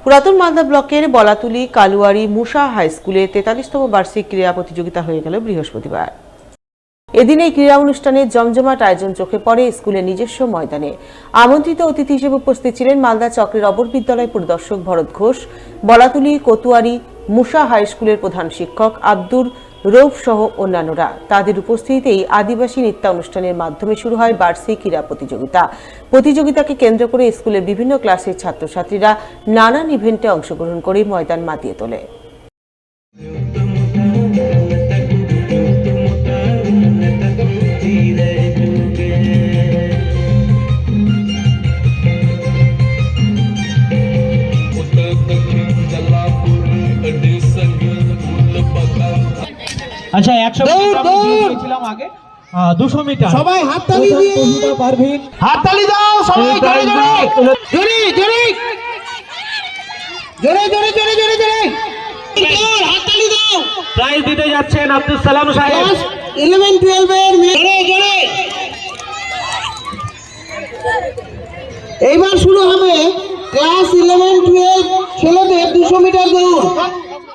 পুরাতন মালদা ব্লকের বলাতুলি কালুয়ারি মুসা হাই স্কুলে 43তম বার্ষিক ক্রীড়া প্রতিযোগিতা হয়ে গেল বৃহস্পতিবার। এদিন এই ক্রীড়া অনুষ্ঠানে জমজমাট আয়োজন চোখে পড়ে স্কুলের নিজস্ব ময়দানে। আমন্ত্রিত অতিথি হিসেবে উপস্থিত ছিলেন মালদা চক্রের অবর বিদ্যালয় পরিদর্শক ভরত ঘোষ, বলাতুলি কোতুয়ারি মুসা হাই স্কুলের প্রধান শিক্ষক আব্দুর রৌফ সহ অন্যান্যরা। তাদের উপস্থিতিতেই আদিবাসী নৃত্যানুষ্ঠানের মাধ্যমে শুরু হয় বার্ষিক ক্রীড়া প্রতিযোগিতা। প্রতিযোগিতাকে কেন্দ্র করে স্কুলের বিভিন্ন ক্লাসের ছাত্রছাত্রীরা নানান ইভেন্টে অংশগ্রহণ করে ময়দান মাতিয়ে তোলে। আচ্ছা 100 মিটার আগে 200 মিটার সবাই হাততালি দিয়ে পারভিন হাততালি দাও সবাই জোরে জোরে জোরে জোরে জোরে জোরে জোরে জোরে হাততালি দাও। প্রাইজ দিতে যাচ্ছেন আব্দুল সালাম সাহেব। 11 12 এর জোরে জোরে এইবার শুরু হবে ক্লাস 11 12 ছেলেদের 200 মিটার দৌড়।